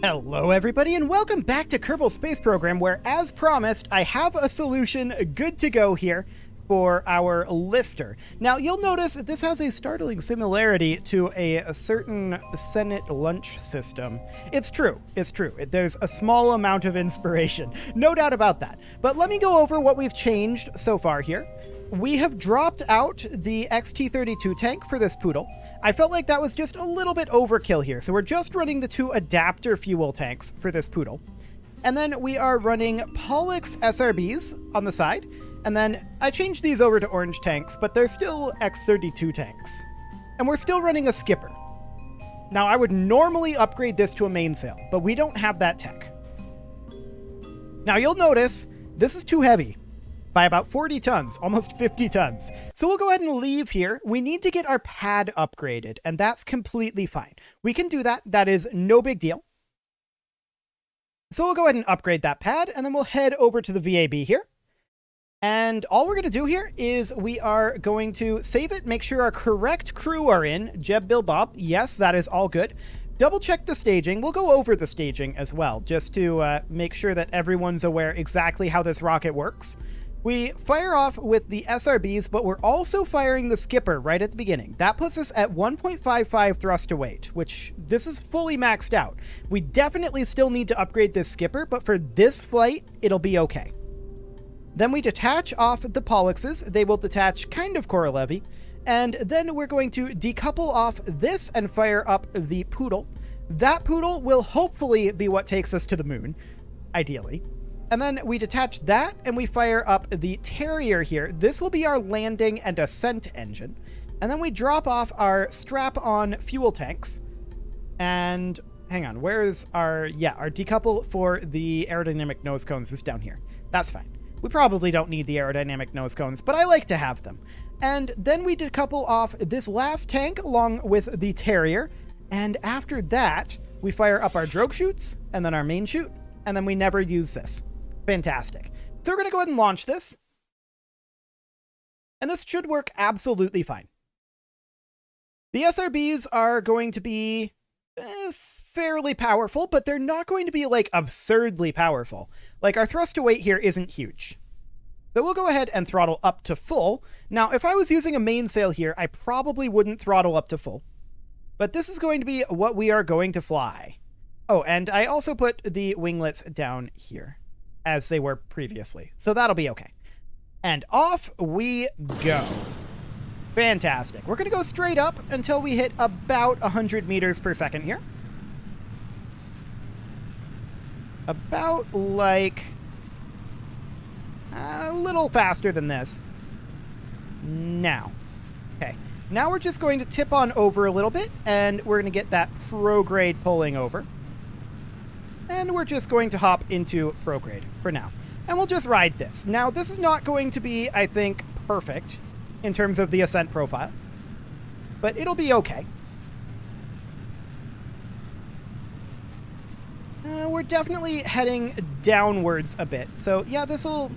Hello everybody and welcome back to Kerbal Space Program, where as promised I have a solution good to go here for our lifter. Now you'll notice that this has a startling similarity to a certain Senate lunch system. It's true. There's a small amount of inspiration, no doubt about that. But let me go over what we've changed so far here. We have dropped out the XT-32 tank for this Poodle. I felt like that was just a little bit overkill here, so we're just running the 2 adapter fuel tanks for this Poodle. And then we are running Pollux SRBs on the side, and then I changed these over to orange tanks, but they're still X-32 tanks. And we're still running a skipper. Now, I would normally upgrade this to a mainsail, but we don't have that tech. Now, you'll notice this is too heavy by about 40 tons, almost 50 tons. So we'll go ahead and leave here. We need to get our pad upgraded, and that's completely fine. We can do that. That is no big deal. So we'll go ahead and upgrade that pad, and then we'll head over to the VAB here. And all we're going to do here is we are going to save it, make sure our correct crew are in. Jeb, Bill, Bob. Yes, that is all good. Double check the staging. We'll go over the staging as well, just to make sure that everyone's aware exactly how this rocket works. We fire off with the SRBs, but we're also firing the skipper right at the beginning. That puts us at 1.55 thrust to weight, which this is fully maxed out. We definitely still need to upgrade this skipper, but for this flight, it'll be okay. Then we detach off the Polluxes. They will detach kind of Korolevi. And then we're going to decouple off this and fire up the Poodle. That Poodle will hopefully be what takes us to the moon, ideally. And then we detach that and we fire up the Terrier here. This will be our landing and ascent engine. And then we drop off our strap-on fuel tanks. And hang on, where's our decouple for the aerodynamic nose cones is down here. That's fine. We probably don't need the aerodynamic nose cones, but I like to have them. And then we decouple off this last tank along with the Terrier. And after that, we fire up our drogue chutes and then our main chute. And then we never use this. Fantastic. So we're going to go ahead and launch this. And this should work absolutely fine. The SRBs are going to be fairly powerful, but they're not going to be like absurdly powerful. Like our thrust to weight here isn't huge. So we'll go ahead and throttle up to full. Now, if I was using a mainsail here, I probably wouldn't throttle up to full. But this is going to be what we are going to fly. Oh, and I also put the winglets down here, as they were previously. So that'll be okay. And off we go. Fantastic. We're going to go straight up until we hit about 100 meters per second here. About like a little faster than this. Now. Okay. Now we're just going to tip on over a little bit, and we're going to get that prograde pulling over. And we're just going to hop into prograde for now. And we'll just ride this. Now, this is not going to be, I think, perfect in terms of the ascent profile. But it'll be okay. We're definitely heading downwards a bit. So, yeah, this'll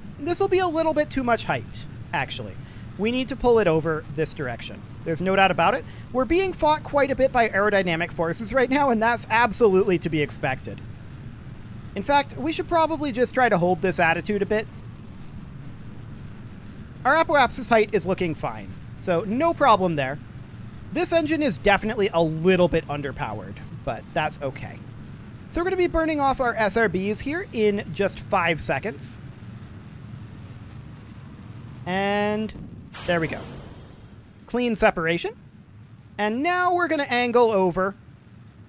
be a little bit too much height, actually. We need to pull it over this direction. There's no doubt about it. We're being fought quite a bit by aerodynamic forces right now, and that's absolutely to be expected. In fact, we should probably just try to hold this attitude a bit. Our apoapsis height is looking fine, so no problem there. This engine is definitely a little bit underpowered, but that's okay. So we're going to be burning off our SRBs here in just 5 seconds. And there we go. Clean separation. And now we're going to angle over.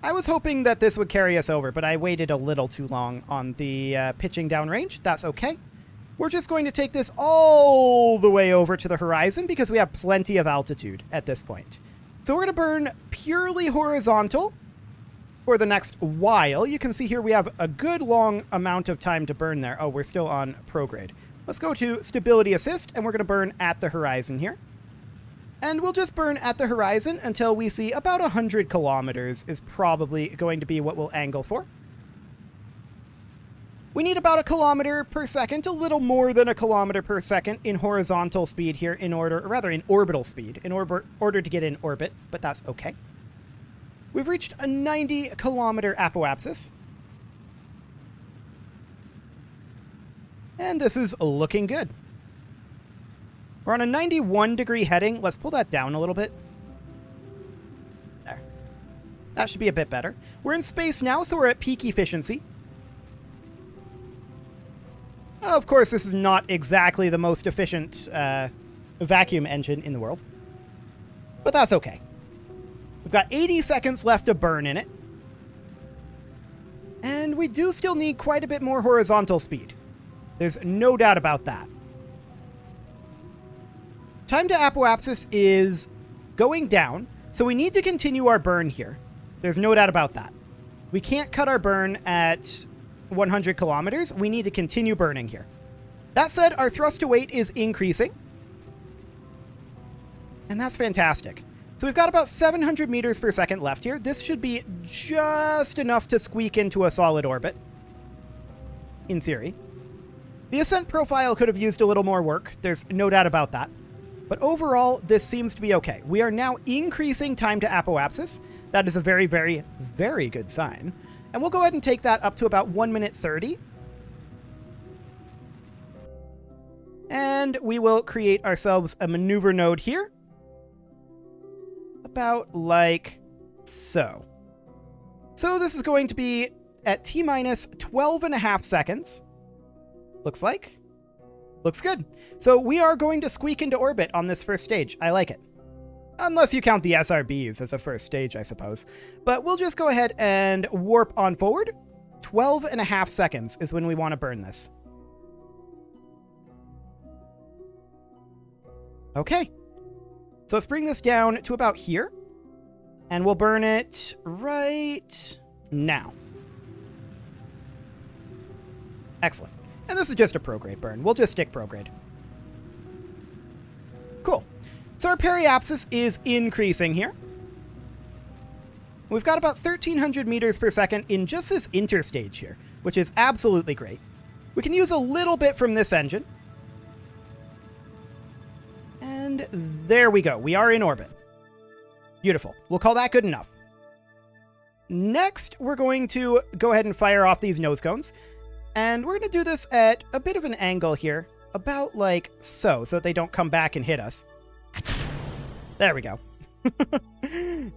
I was hoping that this would carry us over, but I waited a little too long on the pitching down range. That's okay. We're just going to take this all the way over to the horizon because we have plenty of altitude at this point. So we're going to burn purely horizontal for the next while. You can see here we have a good long amount of time to burn there. Oh, we're still on prograde. Let's go to stability assist, and we're going to burn at the horizon here. And we'll just burn at the horizon until we see about 100 kilometers is probably going to be what we'll angle for. We need about 1 kilometer per second, a little more than 1 kilometer per second in horizontal speed here in orbital speed, in order to get in orbit, but that's okay. We've reached a 90 kilometer apoapsis. And this is looking good. We're on a 91-degree heading. Let's pull that down a little bit. There. That should be a bit better. We're in space now, so we're at peak efficiency. Of course, this is not exactly the most efficient vacuum engine in the world. But that's okay. We've got 80 seconds left to burn in it. And we do still need quite a bit more horizontal speed. There's no doubt about that. Time to apoapsis is going down, so we need to continue our burn here. There's no doubt about that. We can't cut our burn at 100 kilometers. We need to continue burning here. That said, our thrust to weight is increasing. And that's fantastic. So we've got about 700 meters per second left here. This should be just enough to squeak into a solid orbit. In theory. The ascent profile could have used a little more work. There's no doubt about that. But overall, this seems to be okay. We are now increasing time to apoapsis. That is a very, very, very good sign. And we'll go ahead and take that up to about 1 minute 30. And we will create ourselves a maneuver node here. About like so. So this is going to be at T-minus 12.5 seconds. Looks like. Looks good. So we are going to squeak into orbit on this first stage. I like it. Unless you count the SRBs as a first stage, I suppose. But we'll just go ahead and warp on forward. 12.5 seconds is when we want to burn this. Okay. So let's bring this down to about here. And we'll burn it right now. Excellent. And this is just a prograde burn. We'll just stick prograde. Cool. So our periapsis is increasing here. We've got about 1,300 meters per second in just this interstage here, which is absolutely great. We can use a little bit from this engine. And there we go. We are in orbit. Beautiful. We'll call that good enough. Next, we're going to go ahead and fire off these nose cones. And we're going to do this at a bit of an angle here. About like so that they don't come back and hit us. There we go.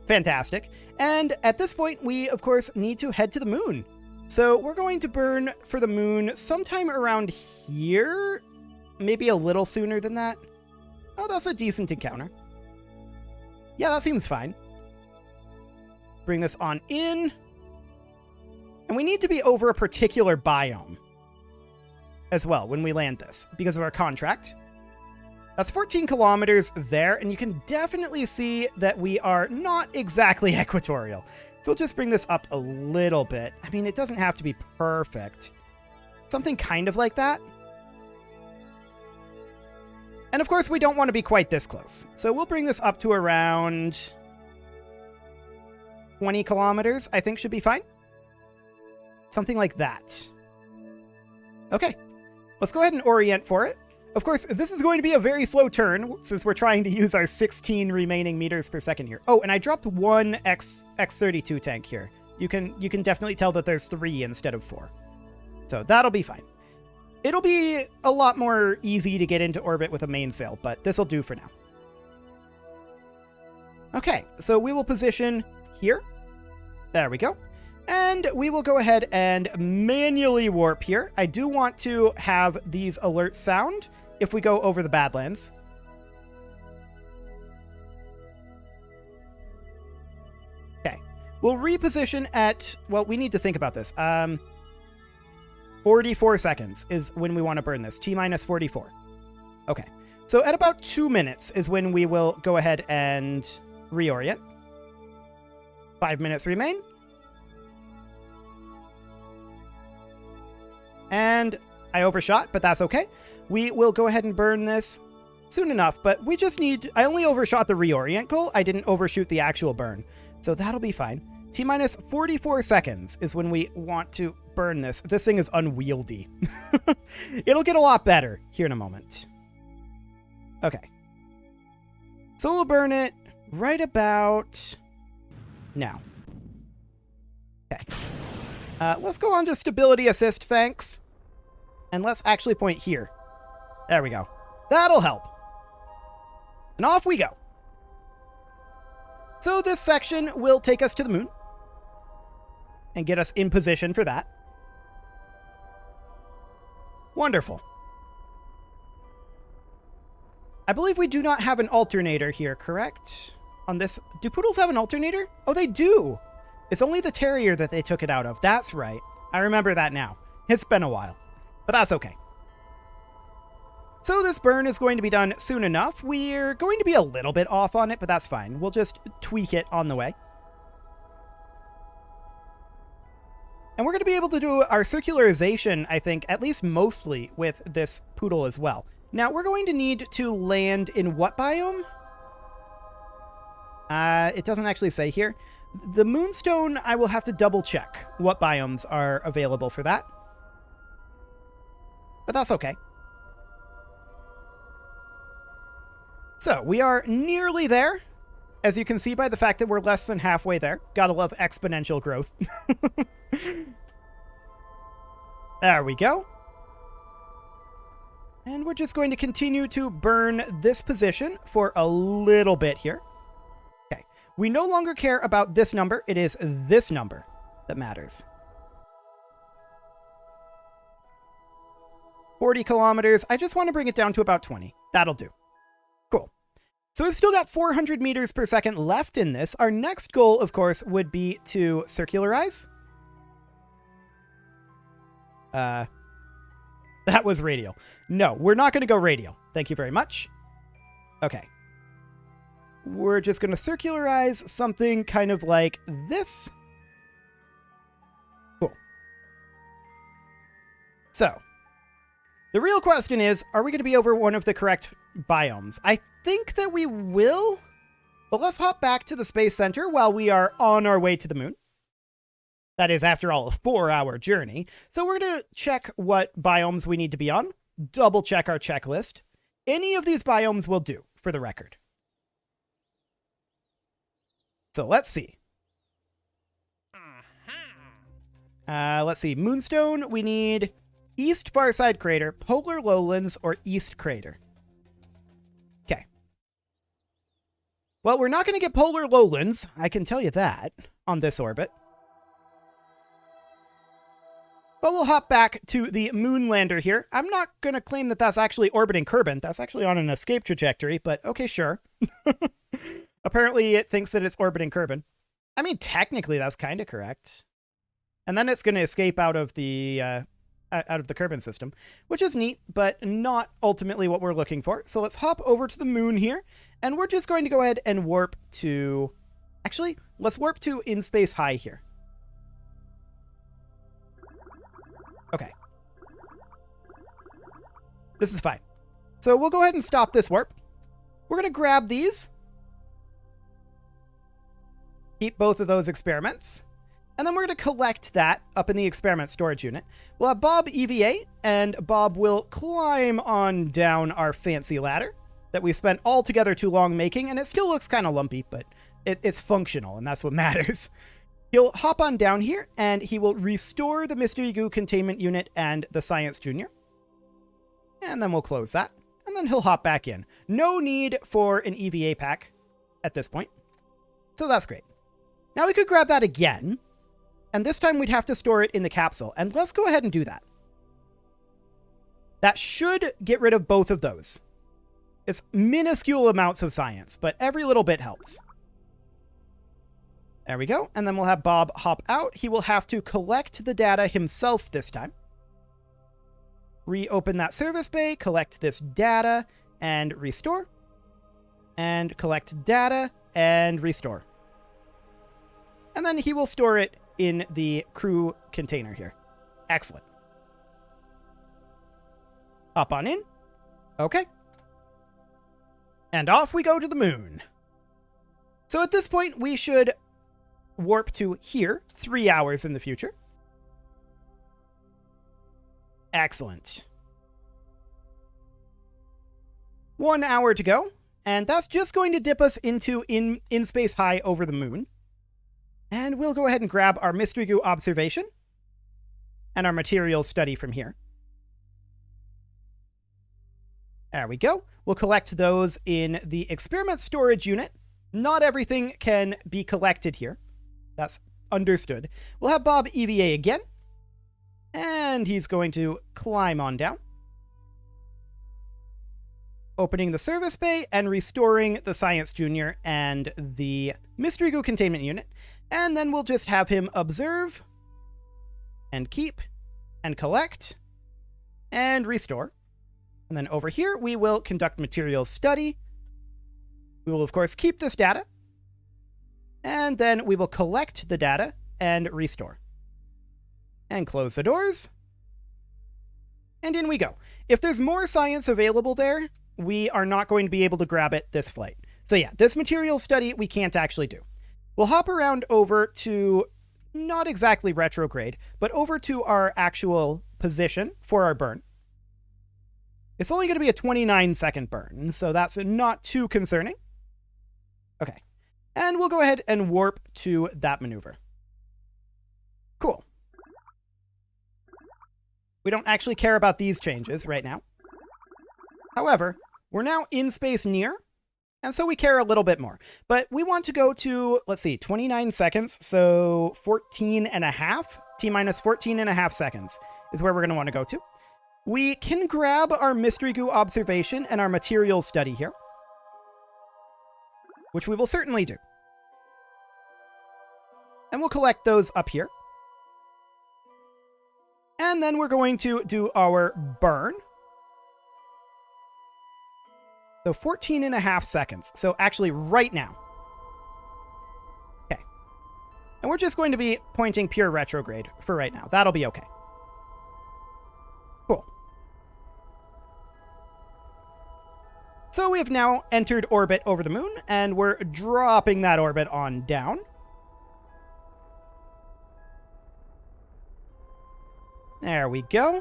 Fantastic. And at this point, we, of course, need to head to the moon. So we're going to burn for the moon sometime around here. Maybe a little sooner than that. Oh, that's a decent encounter. Yeah, that seems fine. Bring this on in. And we need to be over a particular biome as well when we land this because of our contract. That's 14 kilometers there, and you can definitely see that we are not exactly equatorial. So we'll just bring this up a little bit. I mean, it doesn't have to be perfect. Something kind of like that. And of course, we don't want to be quite this close. So we'll bring this up to around 20 kilometers, I think should be fine. Something like that. Okay, let's go ahead and orient for it. Of course, this is going to be a very slow turn since we're trying to use our 16 remaining meters per second here. Oh, and I dropped one X-32 tank here. You can definitely tell that there's 3 instead of 4. So that'll be fine. It'll be a lot more easy to get into orbit with a mainsail, but this'll do for now. Okay, so we will position here. There we go. And we will go ahead and manually warp here. I do want to have these alerts sound if we go over the Badlands. Okay. We'll reposition at, well, we need to think about this. 44 seconds is when we want to burn this. T-minus 44. Okay. So at about 2 minutes is when we will go ahead and reorient. 5 minutes remain. And I overshot, but that's okay. We will go ahead and burn this soon enough, but we just need... I only overshot the reorient goal. I didn't overshoot the actual burn. So that'll be fine. T-minus 44 seconds is when we want to burn this. This thing is unwieldy. It'll get a lot better here in a moment. Okay. So we'll burn it right about now. Okay. Let's go on to stability assist, thanks. And let's actually point here. There we go. That'll help. And off we go. So this section will take us to the moon and get us in position for that. Wonderful. I believe we do not have an alternator here, correct? On this, do poodles have an alternator? Oh, they do. It's only the terrier that they took it out of. That's right. I remember that now. It's been a while, but that's okay. So this burn is going to be done soon enough. We're going to be a little bit off on it, but that's fine. We'll just tweak it on the way. And we're going to be able to do our circularization, I think, at least mostly with this poodle as well. Now, we're going to need to land in what biome? It doesn't actually say here. The Moonstone, I will have to double check what biomes are available for that. But that's okay. So, we are nearly there. As you can see by the fact that we're less than halfway there. Gotta love exponential growth. There we go. And we're just going to continue to burn this position for a little bit here. Okay. We no longer care about this number. It is this number that matters. 40 kilometers. I just want to bring it down to about 20. That'll do. Cool. So we've still got 400 meters per second left in this. Our next goal, of course, would be to circularize. That was radial. No, we're not going to go radial. Thank you very much. Okay. We're just going to circularize something kind of like this. Cool. So, the real question is, are we going to be over one of the correct biomes? I think that we will, but let's hop back to the Space Center while we are on our way to the moon. That is, after all, a 4-hour journey. So we're going to check what biomes we need to be on. Double check our checklist. Any of these biomes will do, for the record. So let's see. Let's see. Moonstone, we need East Farside Crater, Polar Lowlands, or East Crater. Okay. Well, we're not going to get Polar Lowlands, I can tell you that, on this orbit. But we'll hop back to the Moonlander here. I'm not going to claim that that's actually orbiting Kerbal. That's actually on an escape trajectory, but okay, sure. Apparently it thinks that it's orbiting Kerbal. I mean, technically that's kind of correct. And then it's going to escape out of the Kerbal system, which is neat, but not ultimately what we're looking for. So let's hop over to the moon here, and we're just going to go ahead and warp to... Actually, let's warp to In Space High here. Okay. This is fine. So we'll go ahead and stop this warp. We're going to grab these. Keep both of those experiments. And then we're going to collect that up in the experiment storage unit. We'll have Bob EVA, and Bob will climb on down our fancy ladder that we spent altogether too long making, and it still looks kind of lumpy, but it's functional, and that's what matters. He'll hop on down here, and he will restore the Mystery Goo Containment Unit and the Science Junior. And then we'll close that, and then he'll hop back in. No need for an EVA pack at this point. So that's great. Now we could grab that again, and this time we'd have to store it in the capsule, and let's go ahead and do that. That should get rid of both of those. It's minuscule amounts of science, but every little bit helps. There we go. And then we'll have Bob hop out. He will have to collect the data himself this time. Reopen that service bay, collect this data, and restore. And collect data, and restore. And then he will store it in the crew container here. Excellent. Hop on in. Okay. And off we go to the moon. So at this point, we should warp to here, 3 hours in the future. Excellent. 1 hour to go, and that's just going to dip us into in Space High over the moon. And we'll go ahead and grab our Mystery Goo observation and our materials study from here. There we go. We'll collect those in the experiment storage unit. Not everything can be collected here. That's understood. We'll have Bob EVA again. And he's going to climb on down. Opening the service bay and restoring the Science Junior and the Mystery Goo Containment Unit. And then we'll just have him observe and keep and collect and restore. And then over here, we will conduct materials study. We will, of course, keep this data. And then we will collect the data and restore. And close the doors. And in we go. If there's more science available there, we are not going to be able to grab it this flight. So yeah, this material study we can't actually do. We'll hop around over to, not exactly retrograde, but over to our actual position for our burn. It's only going to be a 29-second burn, so that's not too concerning. Okay. And we'll go ahead and warp to that maneuver. Cool. We don't actually care about these changes right now. However, we're now in space near, and so we care a little bit more. But we want to go to, let's see, 29 seconds, so 14 and a half, T-minus 14 and a half seconds is where we're going to want to go to. We can grab our Mystery Goo observation and our material study here, which we will certainly do. And we'll collect those up here. And then we're going to do our burn. So 14 and a half seconds. So actually right now. Okay. And we're just going to be pointing pure retrograde for right now. That'll be okay. Cool. So we have now entered orbit over the moon, and we're dropping that orbit on down. There we go.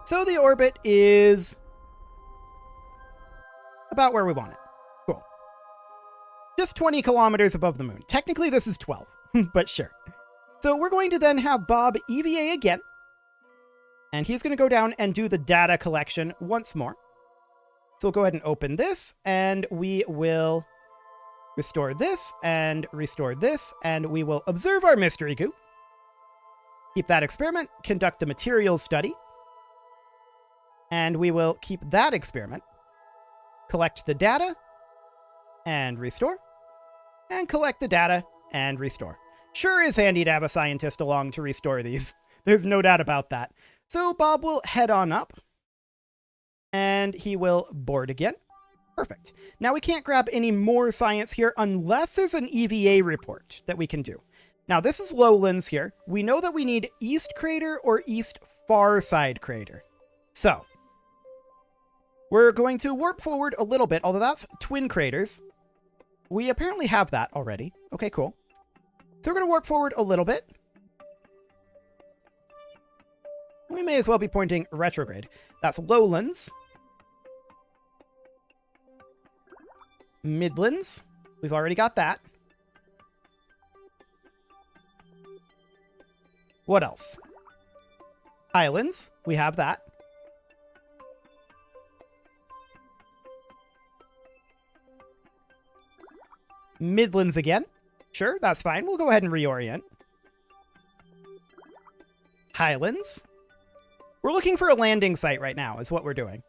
So the orbit is about where we want it. Cool. Just 20 kilometers above the moon. Technically, this is 12, but sure. So we're going to then have Bob EVA again. And he's going to go down and do the data collection once more. So we'll go ahead and open this, and we will restore this, and restore this, and we will observe our Mystery Goo. Keep that experiment, conduct the materials study, and we will keep that experiment, collect the data, and restore, and collect the data, and restore. Sure is handy to have a scientist along to restore these. There's no doubt about that. So Bob will head on up, and he will board again. Perfect. Now we can't grab any more science here unless there's an EVA report that we can do. Now this is Lowlands here. We know that we need East Crater or East Far Side Crater. So we're going to warp forward a little bit, although that's twin craters. We apparently have that already. Okay, cool. So we're going to warp forward a little bit. We may as well be pointing retrograde. That's Lowlands. Midlands. We've already got that. What else? Highlands. We have that. Midlands again. Sure, that's fine. We'll go ahead and reorient. Highlands. We're looking for a landing site right now, is what we're doing.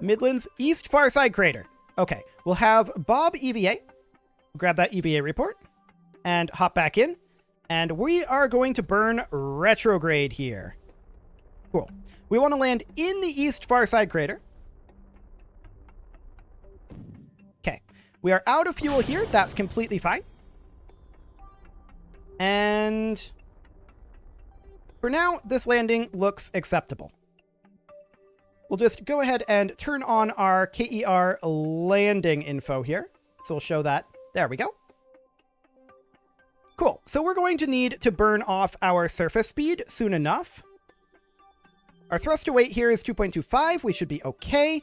Midlands, East Far Side Crater. Okay, we'll have Bob EVA. Grab that EVA report and hop back in. And we are going to burn retrograde here. Cool. We want to land in the East Far Side Crater. Okay. We are out of fuel here. That's completely fine. And for now, this landing looks acceptable. We'll just go ahead and turn on our KER landing info here. So we'll show that. There we go. Cool. So we're going to need to burn off our surface speed soon enough. Our thrust to weight here is 2.25. We should be okay.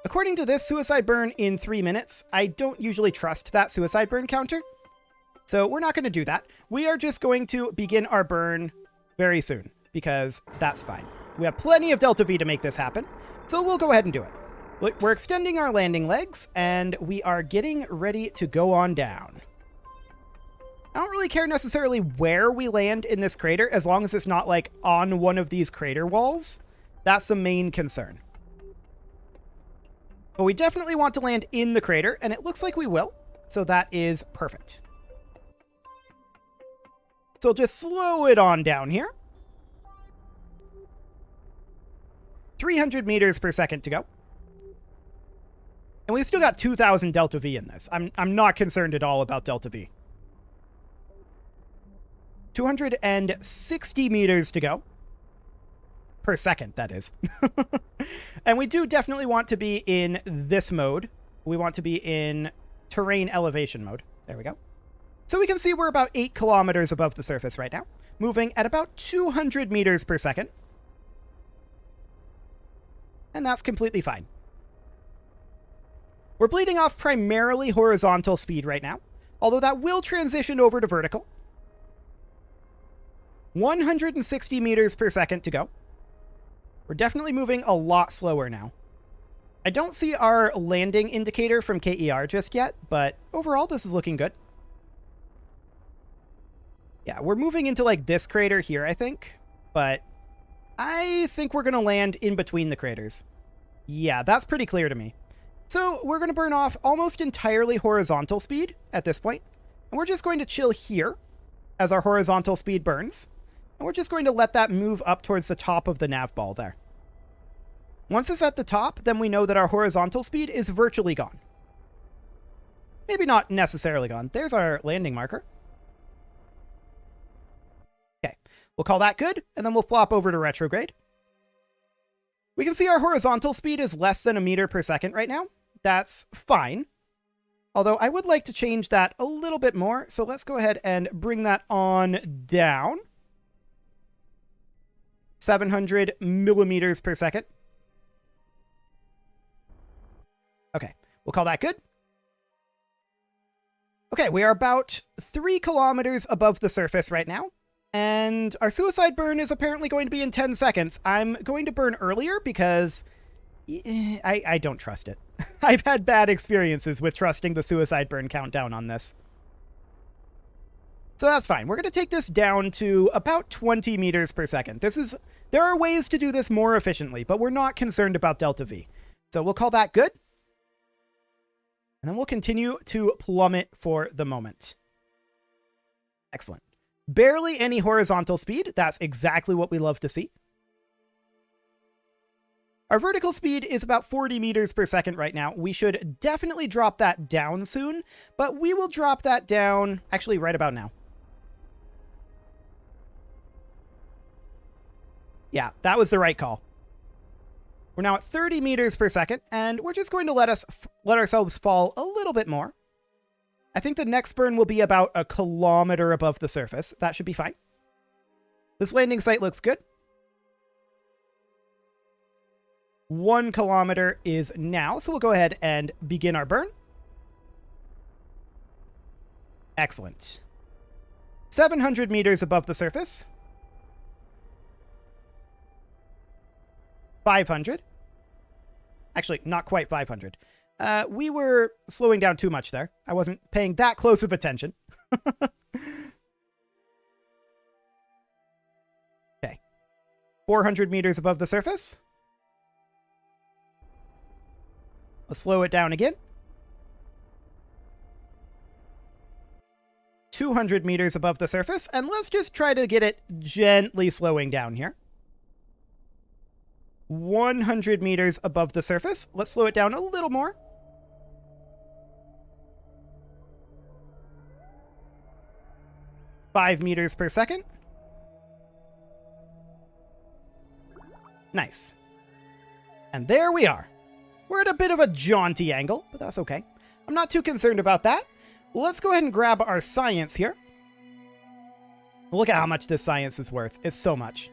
According to this, suicide burn in 3 minutes. I don't usually trust that suicide burn counter, so we're not going to do that. We are just going to begin our burn very soon, because that's fine. We have plenty of Delta V to make this happen, so we'll go ahead and do it. Look, we're extending our landing legs, and we are getting ready to go on down. I don't really care necessarily where we land in this crater, as long as it's not, like, on one of these crater walls. That's the main concern. But we definitely want to land in the crater, and it looks like we will, so that is perfect. So we'll just slow it on down here. 300 meters per second to go. And we've still got 2,000 Delta V in this. I'm not concerned at all about Delta V. 260 meters to go. Per second, that is. And we do definitely want to be in this mode. We want to be in terrain elevation mode. There we go. So we can see we're about 8 kilometers above the surface right now, moving at about 200 meters per second. And that's completely fine. We're bleeding off primarily horizontal speed right now, although that will transition over to vertical. 160 meters per second to go. We're definitely moving a lot slower now. I don't see our landing indicator from KER just yet, but overall this is looking good. Yeah, we're moving into like this crater here, I think, but I think we're going to land in between the craters. Yeah, that's pretty clear to me. So we're going to burn off almost entirely horizontal speed at this point, and we're just going to chill here as our horizontal speed burns, and we're just going to let that move up towards the top of the nav ball there. Once it's at the top, then we know that our horizontal speed is virtually gone. Maybe not necessarily gone. There's our landing marker. Okay, we'll call that good, and then we'll flop over to retrograde. We can see our horizontal speed is less than a meter per second right now. That's fine. Although I would like to change that a little bit more, so let's go ahead and bring that on down. 700 millimeters per second. Okay, we'll call that good. Okay, we are about 3 kilometers above the surface right now. And our suicide burn is apparently going to be in 10 seconds. I'm going to burn earlier because I don't trust it. I've had bad experiences with trusting the suicide burn countdown on this. So that's fine. We're going to take this down to about 20 meters per second. There are ways to do this more efficiently, but we're not concerned about Delta V. So we'll call that good. And then we'll continue to plummet for the moment. Excellent. Barely any horizontal speed. That's exactly what we love to see. Our vertical speed is about 40 meters per second right now. We should definitely drop that down soon, but we will drop that down actually right about now. Yeah, that was the right call. We're now at 30 meters per second, and we're just going to let ourselves fall a little bit more. I think the next burn will be about 1 kilometer above the surface. That should be fine. This landing site looks good. 1 kilometer is now, so we'll go ahead and begin our burn. Excellent. 700 meters above the surface. 500. Actually, not quite 500. We were slowing down too much there. I wasn't paying that close of attention. Okay. 400 meters above the surface. Let's slow it down again. 200 meters above the surface, and let's just try to get it gently slowing down here. 100 meters above the surface. Let's slow it down a little more. 5 meters per second. Nice. And there we are. We're at a bit of a jaunty angle, but that's okay. I'm not too concerned about that. Let's go ahead and grab our science here. Look at how much this science is worth. It's so much.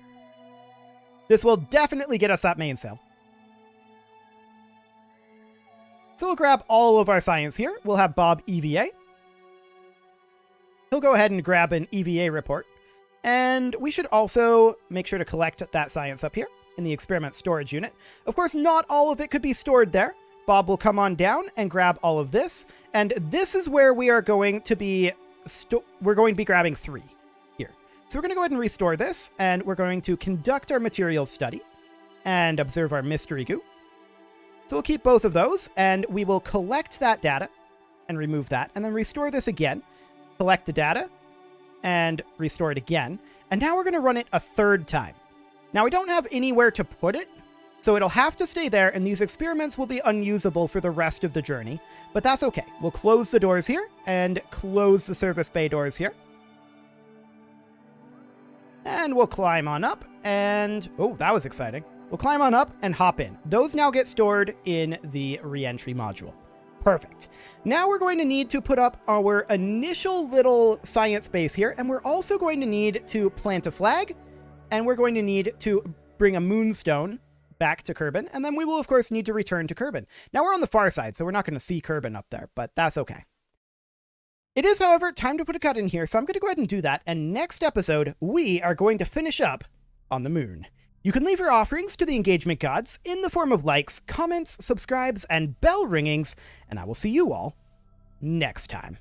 This will definitely get us that mainsail. So we'll grab all of our science here. We'll have Bob EVA. He'll go ahead and grab an EVA report. And we should also make sure to collect that science up here. in the experiment storage unit. Of course, not all of it could be stored there. Bob will come on down and grab all of this, and this is where we are going to be grabbing 3 here. So we're going to go ahead and restore this, and we're going to conduct our materials study and observe our mystery goo. So we'll keep both of those, and we will collect that data and remove that, and then restore this again, collect the data, and restore it again. And now we're going to run it a 3rd time. Now we don't have anywhere to put it, so it'll have to stay there, and these experiments will be unusable for the rest of the journey, but that's okay. We'll close the doors here, and close the service bay doors here. And we'll climb on up, and... oh, that was exciting. We'll climb on up and hop in. Those now get stored in the re-entry module. Perfect. Now we're going to need to put up our initial little science base here, and we're also going to need to plant a flag, and we're going to need to bring a moonstone back to Kerbin, and then we will, of course, need to return to Kerbin. Now we're on the far side, so we're not going to see Kerbin up there, but that's okay. It is, however, time to put a cut in here, so I'm going to go ahead and do that, and next episode, we are going to finish up on the moon. You can leave your offerings to the engagement gods in the form of likes, comments, subscribes, and bell ringings, and I will see you all next time.